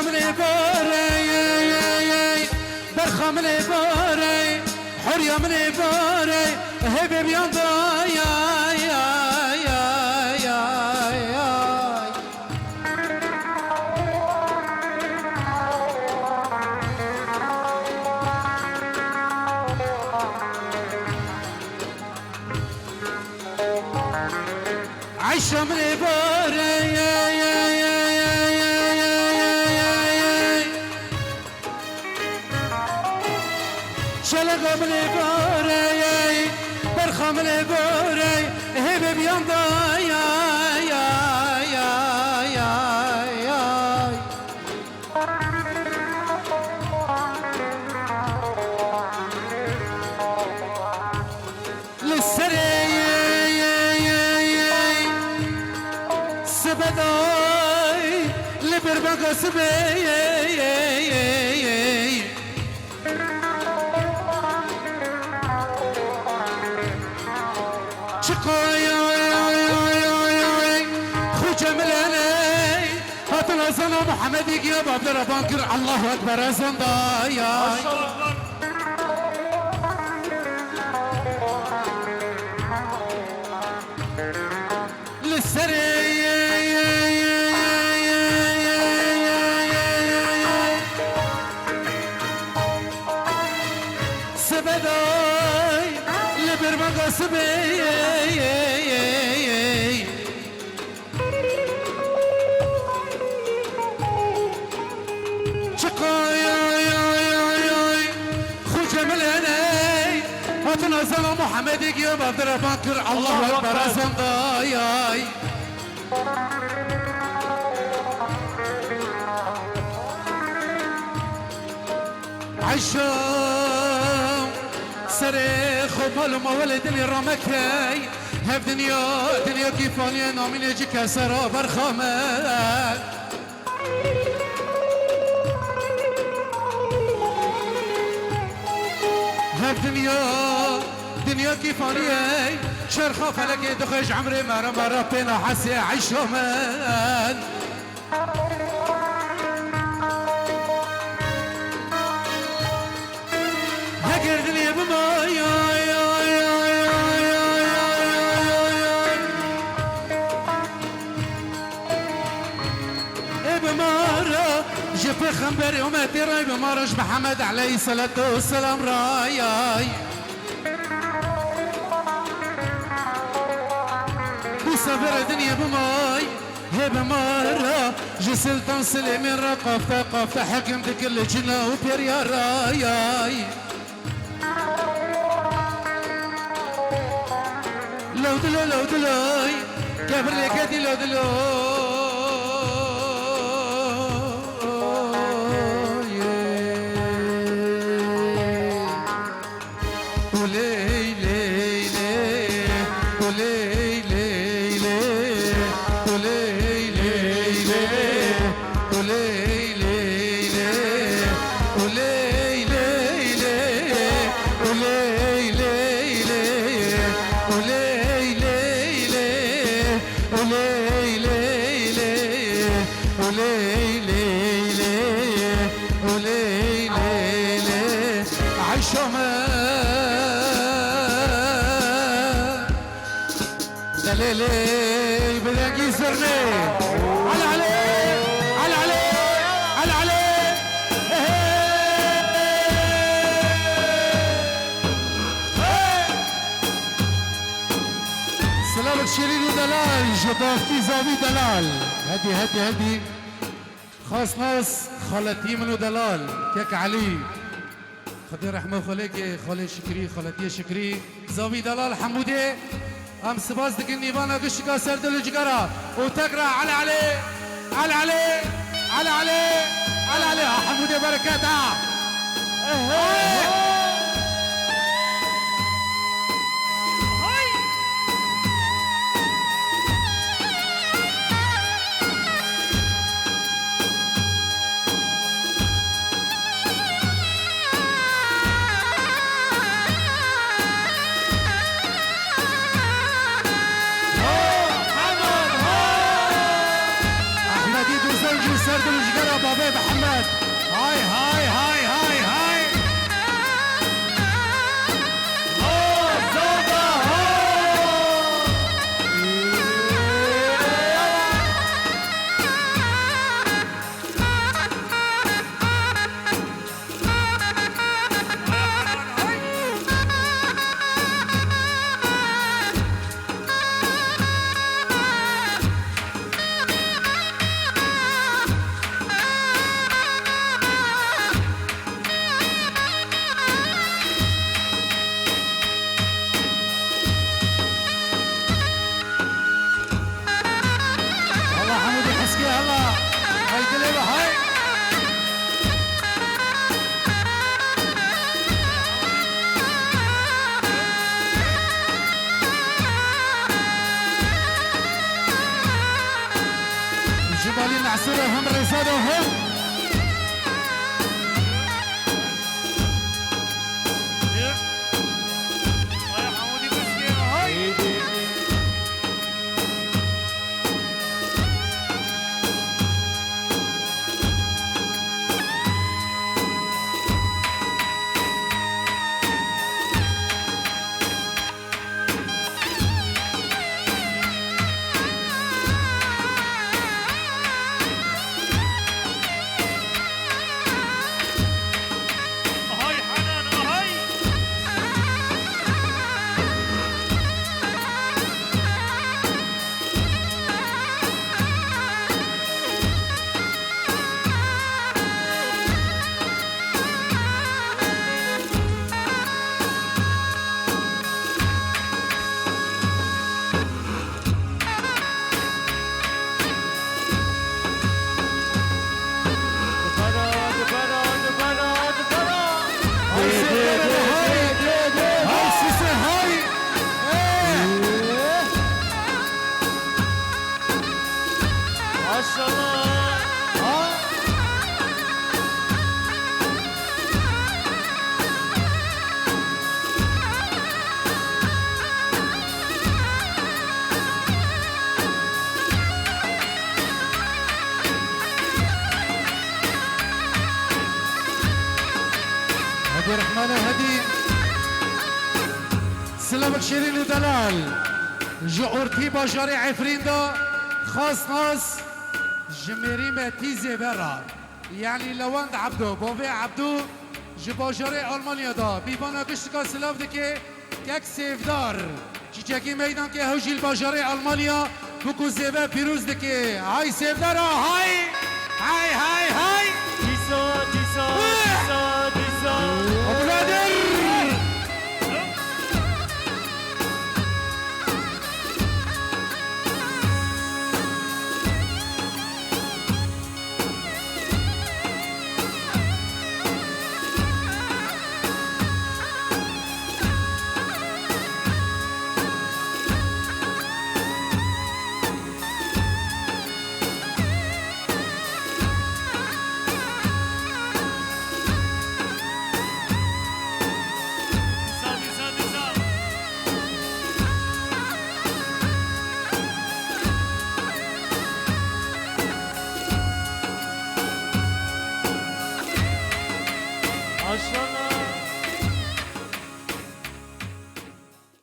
من بوري برخة من بوري حرية من بوري هبي بياندا عيشة من بوري شلقة من بوري برخة من بوري هبي بياندا سلام محمد يا باب ربانكر الله اكبر زندايا للسري سبداي لبرمغ سبي سلام محمد يا باب ربانكر الله اكبر زندايا عشام سريخ وبالما ولد اللي رمكي هف دنيا كيفاني نامين يجيك سرا برخامك هف دنيا كيفاني شرخة فلك دخش عمري مرة بينا حسي عشمان هكر دنيا بماي بمارة جب خنبري وماتي راي بمارش محمد عليه الصلاة والسلام راي بصبر دنيا بماي هي بمارة جسلطان سليمين رقفة حكم كل جنة وبيريا راي لو دلوي كبر لي كدي لو دلوي دليلي بدك يسرني على عليه على عليه على عليه سلامة شيرين ودلال جدافتي زاوي دلال هدي خاص ناس خالتي منو دلال كيك علي خدي رحمه خليك خالي شكري خالتي شكري زاوي دلال حمودي ام سباز دك النيفانا قشقا سردل جقرا وتقرا على عليه على عليه على عليه على عليه حمودي بركاتها سردل جقرا بابي هم هدي رحمانة هدي سلامك شيرين ودلال جعورتي باجاري عفرين دا خاص ناس جميري متيزي برا يعني لوند عبدو بوفي عبدو جباجاري ألمانيا دا بيبانا بشتكا سلاف دكي كك سيفدار چيچاكي ميدان كي هوجي الباجاري ألمانيا بكو زيبا بيروز دكي هاي سيفدارا هاي هاي هاي